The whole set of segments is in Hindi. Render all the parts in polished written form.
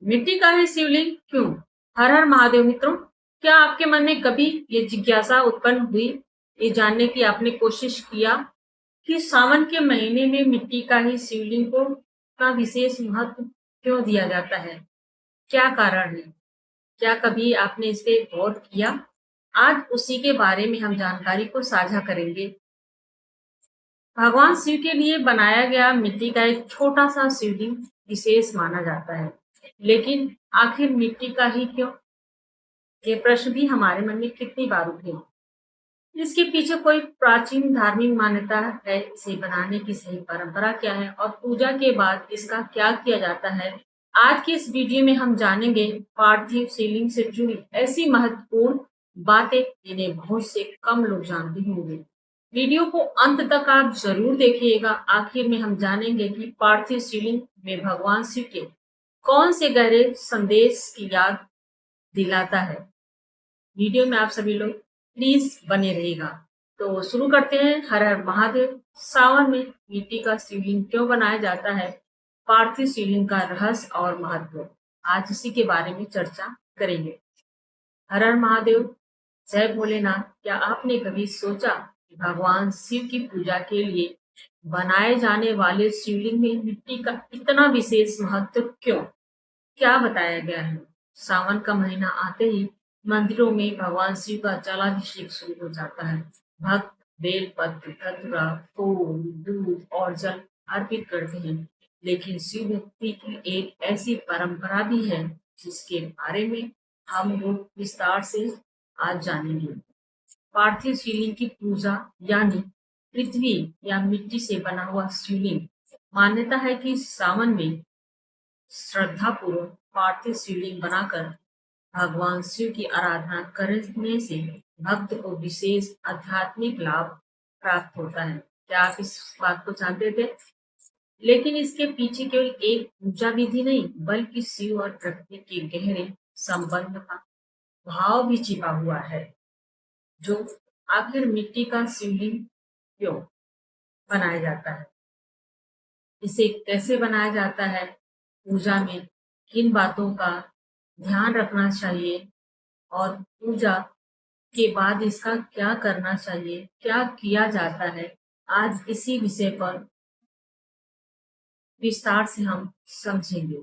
मिट्टी का ही शिवलिंग क्यों? हर हर महादेव मित्रों, क्या आपके मन में कभी ये जिज्ञासा उत्पन्न हुई, ये जानने की आपने कोशिश किया कि सावन के महीने में मिट्टी का ही शिवलिंग को का विशेष महत्व क्यों दिया जाता है? क्या कारण है? क्या कभी आपने इस पे गौर किया? आज उसी के बारे में हम जानकारी को साझा करेंगे। भगवान शिव के लिए बनाया गया मिट्टी का एक छोटा सा शिवलिंग विशेष माना जाता है, लेकिन आखिर मिट्टी का ही क्यों? ये प्रश्न भी हमारे मन में कितनी बार उठे। इसके पीछे कोई प्राचीन धार्मिक मान्यता है? इसे बनाने की सही परंपरा क्या है और पूजा के बाद इसका क्या किया जाता है? आज की इस वीडियो में हम जानेंगे पार्थिव शिवलिंग से जुड़ी ऐसी महत्वपूर्ण बातें जिन्हें बहुत से कम लोग जानते होंगे। वीडियो को अंत तक आप जरूर देखिएगा। आखिर में हम जानेंगे कि पार्थिव शिवलिंग में भगवान शिव के कौन से गहरे संदेश की याद दिलाता है। वीडियो में आप सभी लोग प्लीज बने रहिएगा। तो शुरू करते हैं। हर हर महादेव। सावन में मिट्टी का शिवलिंग क्यों बनाया जाता है? पार्थिव शिवलिंग का रहस्य और महत्व, आज इसी के बारे में चर्चा करेंगे। हर हर महादेव। जय भोलेनाथ। क्या आपने कभी सोचा कि भगवान शिव की पूजा के लिए बनाए जाने वाले शिवलिंग में मिट्टी का इतना विशेष महत्व क्यों? क्या बताया गया है? सावन का महीना आते ही मंदिरों में भगवान शिव का जलाभिषेक शुरू हो जाता है। भक्त बेल पत्र, धतूरा, फूल, दूध और जल अर्पित करते हैं। लेकिन शिव भक्ति की एक ऐसी परंपरा भी है जिसके बारे में हम लोग विस्तार से आज जानेंगे। पार्थिव शिवलिंग की पूजा यानी पृथ्वी या मिट्टी से बना हुआ शिवलिंग। मान्यता है कि सावन में श्रद्धापूर्वक पार्थिव शिवलिंग बनाकर भगवान शिव की आराधना करने से भक्त को विशेष आध्यात्मिक लाभ प्राप्त होता है। क्या आप इस बात को जानते थे? लेकिन इसके पीछे केवल एक पूजा विधि नहीं, बल्कि शिव और प्रकृति के गहरे संबंध का भाव भी छिपा हुआ है। जो आखिर मिट्टी का शिवलिंग क्यों बनाया जाता है, इसे कैसे बनाया जाता है, पूजा में किन बातों का ध्यान रखना चाहिए और पूजा के बाद इसका क्या करना चाहिए, क्या किया जाता है, आज इसी विषय पर विस्तार से हम समझेंगे।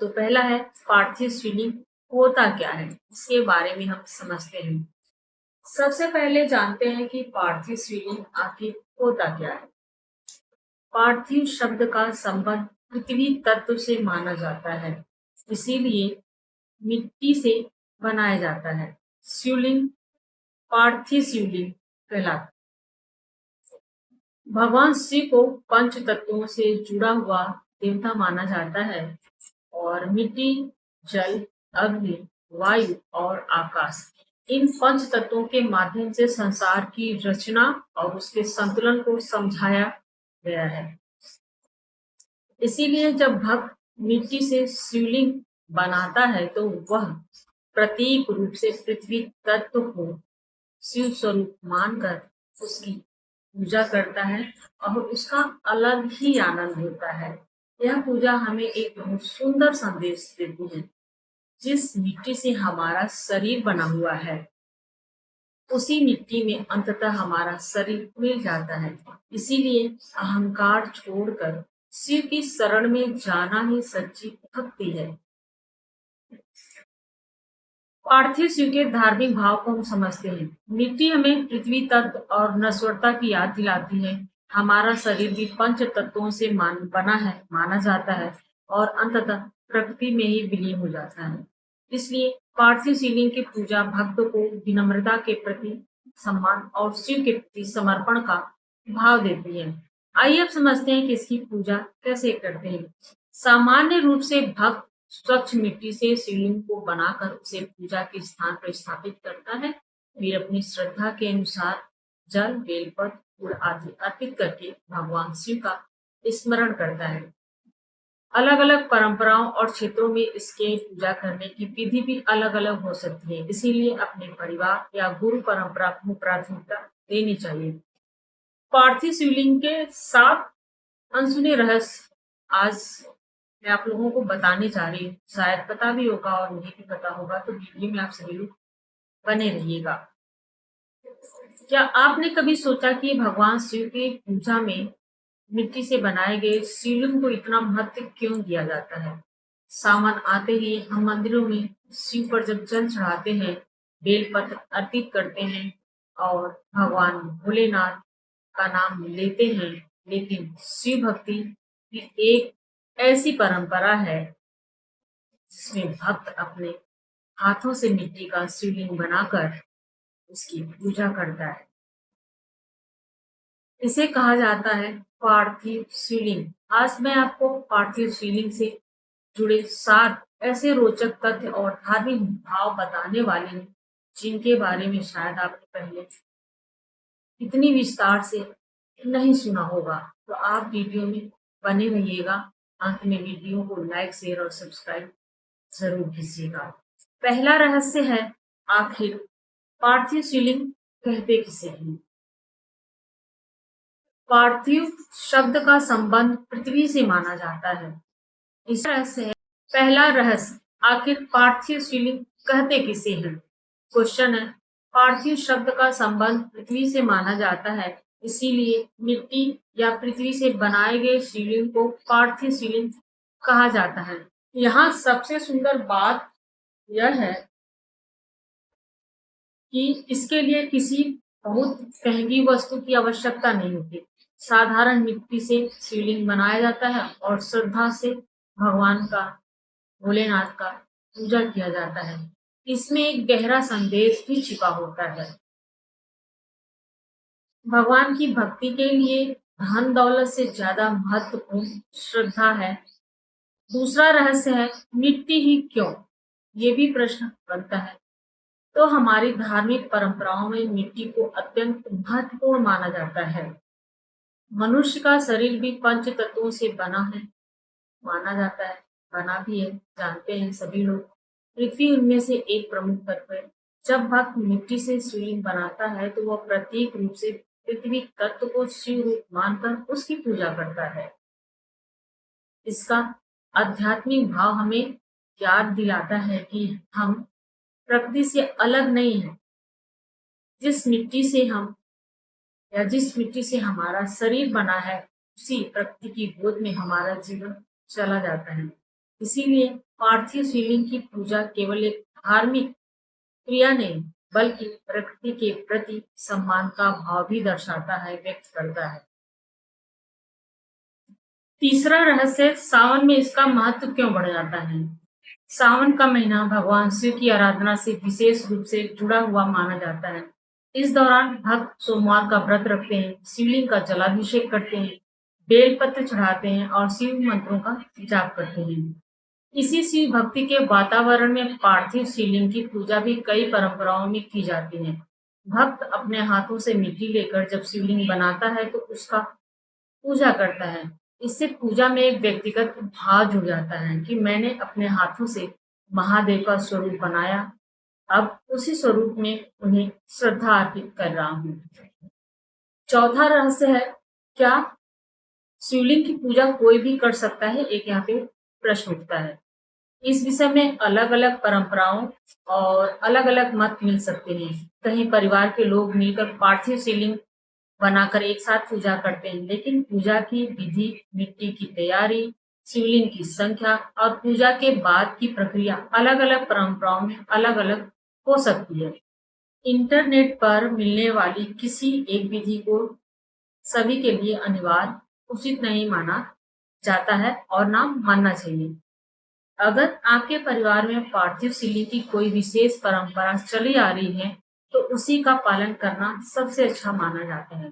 तो पहला है पार्थिव शिवलिंग होता क्या है, इसके बारे में हम समझते हैं। सबसे पहले जानते हैं कि पार्थिव शिवलिंग आखिर होता क्या है। पार्थिव शब्द का संबंध पृथ्वी तत्व से माना जाता है, इसीलिए मिट्टी से बनाया जाता है। शिवलिंग पार्थिव शिवलिंग कहलाता है। भगवान शिव को पंच तत्वों से जुड़ा हुआ देवता माना जाता है और मिट्टी, जल, अग्नि, वायु और आकाश, इन पंच तत्वों के माध्यम से संसार की रचना और उसके संतुलन को समझाया गया है। इसीलिए जब भक्त मिट्टी से शिवलिंग बनाता है तो वह प्रतीक रूप से पृथ्वी तत्व को शिव स्वरूप मानकर उसकी पूजा करता है और उसका अलग ही आनंद होता है। यह पूजा हमें एक बहुत सुंदर संदेश देती है। जिस मिट्टी से हमारा शरीर बना हुआ है, उसी मिट्टी में अंततः हमारा शरीर मिल जाता है। इसीलिए अहंकार छोड़कर शिव की शरण में जाना ही सच्ची भक्ति है। पार्थिव शिव के धार्मिक भाव को हम समझते हैं। मिट्टी हमें पृथ्वी तत्व और नश्वरता की याद दिलाती है। हमारा शरीर भी पंच तत्वों से बना है, माना जाता है और अंततः प्रकृति में ही विलीन हो जाता है। इसलिए पार्थिव शिवलिंग की पूजा भक्त को विनम्रता के प्रति सम्मान और शिव के प्रति समर्पण का भाव देती है। आइए अब समझते हैं कि इसकी पूजा कैसे करते हैं। सामान्य रूप से भक्त स्वच्छ मिट्टी से शिवलिंग को बनाकर उसे पूजा के स्थान पर स्थापित करता है। फिर अपनी श्रद्धा के अनुसार जल, बेलपत्र, फूल आदि अर्पित करके भगवान शिव का स्मरण करता है। अलग अलग परंपराओं और क्षेत्रों में इसके पूजा करने की विधि भी अलग अलग हो सकती है, इसीलिए अपने परिवार या गुरु परंपरा को प्राथमिकता देनी चाहिए। पार्थिव शिवलिंग के 7 अनसुने रहस्य आज मैं आप लोगों को बताने जा रही हूँ। शायद पता भी होगा और नहीं भी पता होगा, तो वीडियो में आप सभी लोग बने रहिएगा। क्या आपने कभी सोचा कि भगवान शिव की पूजा में मिट्टी से बनाए गए शिवलिंग को इतना महत्व क्यों दिया जाता है? सावन आते ही हम मंदिरों में शिव पर जब जल चढ़ाते हैं, बेलपत्र अर्पित करते हैं और भगवान भोलेनाथ का नाम लेते हैं, लेकिन शिव भक्ति की एक ऐसी परंपरा है जिसमें भक्त अपने हाथों से मिट्टी का शिवलिंग बनाकर उसकी पूजा करता है। इसे कहा जाता है पार्थिव शिवलिंग। आज मैं आपको पार्थिव शिवलिंग से जुड़े 7 ऐसे रोचक तथ्य और धार्मिक भाव बताने वाले हैं जिनके बारे में शायद आपने पहले इतनी विस्तार से नहीं सुना होगा। तो आप वीडियो में बने रहिएगा। अंत में वीडियो को लाइक, शेयर और सब्सक्राइब जरूर कीजिएगा। पहला रहस्य है, आखिर पार्थिव शिवलिंग कहते किसे हैं? पार्थिव शब्द का संबंध पृथ्वी से माना जाता है। इस रहस्य है, पहला रहस्य, आखिर पार्थिव शिवलिंग कहते किसे हैं? क्वेश्चन है, पार्थिव शब्द का संबंध पृथ्वी से माना जाता है, इसीलिए मिट्टी या पृथ्वी से बनाए गए शिवलिंग को पार्थिव शिवलिंग कहा जाता है। यहाँ सबसे सुंदर बात यह है कि इसके लिए किसी बहुत महंगी वस्तु की आवश्यकता नहीं होती। साधारण मिट्टी से शिवलिंग बनाया जाता है और श्रद्धा से भगवान का, भोलेनाथ का पूजा किया जाता है। इसमें एक गहरा संदेश भी छिपा होता है। भगवान की भक्ति के लिए धन दौलत से ज्यादा महत्वपूर्ण श्रद्धा है। दूसरा रहस्य है, मिट्टी ही क्यों? ये भी प्रश्न बनता है। तो हमारी धार्मिक परंपराओं में मिट्टी को अत्यंत महत्वपूर्ण माना जाता है। मनुष्य का शरीर भी पंच तत्वों से बना है, माना जाता है, बना भी है, जानते हैं सभी लोग। पृथ्वी उनमें से एक प्रमुख तत्व है। जब भक्त मिट्टी से शिवलिंग बनाता है तो वह प्रतीक रूप से पृथ्वी तत्व को शिव रूप मानकर उसकी पूजा करता है। इसका आध्यात्मिक भाव हमें याद दिलाता है कि हम प्रकृति से अलग नहीं है। जिस मिट्टी से हम या जिस मिट्टी से हमारा शरीर बना है, उसी प्रकृति की गोद में हमारा जीवन चला जाता है। इसीलिए पार्थिव शिवलिंग की पूजा केवल एक धार्मिक क्रिया नहीं, बल्कि प्रकृति के प्रति सम्मान का भाव भी दर्शाता है, व्यक्त करता है। तीसरा रहस्य, सावन में इसका महत्व क्यों बढ़ जाता है? सावन का महीना भगवान शिव की आराधना से विशेष रूप से जुड़ा हुआ माना जाता है। इस दौरान भक्त सोमवार का व्रत रखते हैं, शिवलिंग का जलाभिषेक करते हैं, बेलपत्र चढ़ाते हैं और शिव मंत्रों का जाप करते हैं। इसी शिव भक्ति के वातावरण में पार्थिव शिवलिंग की पूजा भी कई परंपराओं में की जाती है। भक्त अपने हाथों से मिट्टी लेकर जब शिवलिंग बनाता है तो उसका पूजा करता है। इससे पूजा में एक व्यक्तिगत भाव जुड़ जाता है कि मैंने अपने हाथों से महादेव का स्वरूप बनाया, अब उसी स्वरूप में उन्हें श्रद्धा अर्पित कर रहा हूँ। चौथा रहस्य है, क्या शिवलिंग की पूजा कोई भी कर सकता है? एक यहाँ पे प्रश्न उठता है। इस विषय में अलग अलग परंपराओं और अलग अलग मत मिल सकते हैं। कहीं परिवार के लोग मिलकर पार्थिव शिवलिंग बनाकर एक साथ पूजा करते हैं, लेकिन पूजा की विधि, मिट्टी की तैयारी, शिवलिंग की संख्या और पूजा के बाद की प्रक्रिया अलग अलग परंपराओं में अलग अलग हो सकती है। इंटरनेट पर मिलने वाली किसी एक विधि को सभी के लिए अनिवार्य, उचित नहीं माना जाता है और ना मानना चाहिए। अगर आपके परिवार में पार्थिव शिवलिंग की कोई विशेष परंपरा चली आ रही है, तो उसी का पालन करना सबसे अच्छा माना जाता है।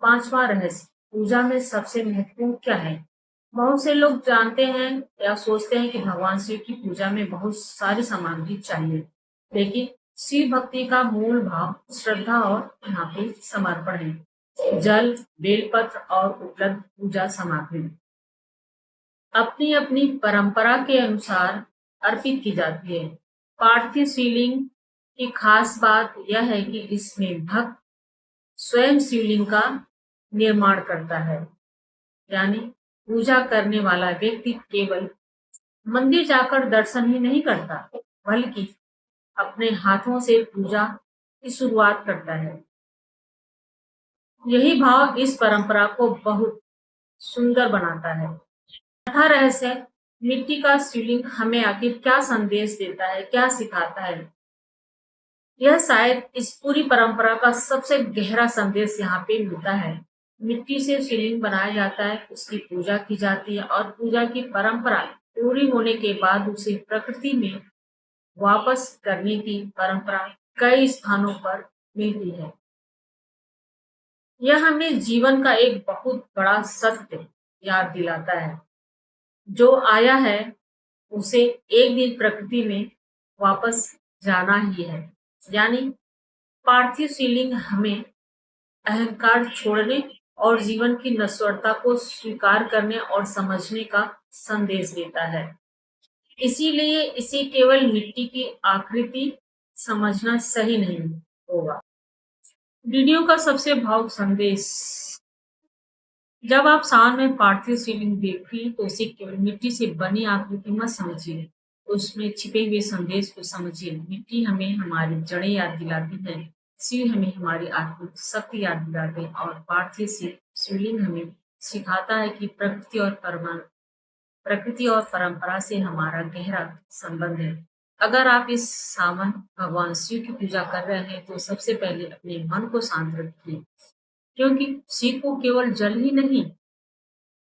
पांचवा रहस्य, पूजा में सबसे महत्वपूर्ण क्या है? बहुत से लोग जानते हैं या सोचते हैं कि भगवान शिव की पूजा में बहुत सारी सामग्री चाहिए, लेकिन शिव भक्ति का मूल भाव श्रद्धा और यहाँ पे समर्पण है। जल, बेलपत्र और उपलब्ध पूजा सामग्री अपनी अपनी परंपरा के अनुसार अर्पित की जाती है। पार्थिव शिवलिंग की खास बात यह है कि इसमें भक्त स्वयं शिवलिंग का निर्माण करता है, यानी पूजा करने वाला व्यक्ति केवल मंदिर जाकर दर्शन ही नहीं करता, बल्कि अपने हाथों से पूजा की शुरुआत करता है। यही भाव इस परंपरा को बहुत सुंदर बनाता है। कथा रहस्य मिट्टी का शिवलिंग हमें आखिर क्या संदेश देता है, क्या सिखाता है? यह शायद इस पूरी परंपरा का सबसे गहरा संदेश यहाँ पे मिलता है। मिट्टी से शिवलिंग बनाया जाता है, उसकी पूजा की जाती है और पूजा की परंपरा पूरी होने के बाद उसे प्रकृति में वापस करने की परंपरा कई स्थानों पर मिलती है। यह हमें जीवन का एक बहुत बड़ा सत्य याद दिलाता है। जो आया है उसे एक दिन प्रकृति में वापस जाना ही है। यानी पार्थिव शिवलिंग हमें अहंकार छोड़ने और जीवन की नश्वरता को स्वीकार करने और समझने का संदेश देता है। इसीलिए इसे केवल मिट्टी की आकृति समझना सही नहीं होगा। वीडियो का सबसे भावुक संदेश। जब आप सावन में पार्थिव शिवलिंग देखें तो उसे केवल मिट्टी से बनी आकृति मत समझिए, उसमें छिपे हुए संदेश को समझिए। मिट्टी हमें हमारी जड़ें याद दिलाती है, शिव हमें हमारी आत्मिक शक्ति याद दिलाते हैं और पार्थिव शिवलिंग हमें सिखाता है कि प्रकृति और परंपरा से हमारा गहरा संबंध है। अगर आप इस सावन भगवान शिव की पूजा कर रहे हैं तो सबसे पहले अपने मन को शांत रखिए, क्योंकि शिव को केवल जल ही नहीं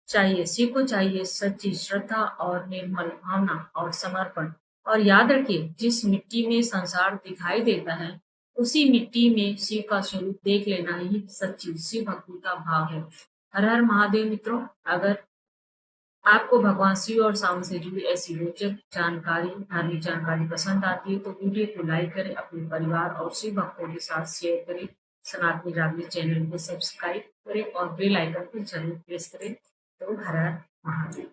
चाहिए, शिव को चाहिए सच्ची श्रद्धा और निर्मल भावना और समर्पण। और याद रखिए, जिस मिट्टी में संसार दिखाई देता है उसी मिट्टी में शिव का स्वरूप देख लेना ही सच्ची शिव भक्ति का भाव है। हर हर महादेव मित्रों, अगर आपको भगवान शिव और सावन से जुड़ी ऐसी रोचक जानकारी, धार्मिक जानकारी पसंद आती है तो वीडियो को लाइक करें, अपने परिवार और शिव भक्तों के साथ शेयर करें, सनातनी जागृति चैनल को सब्सक्राइब करें और बेल आइकन को जरूर प्रेस करें। तो हर हर महादेव।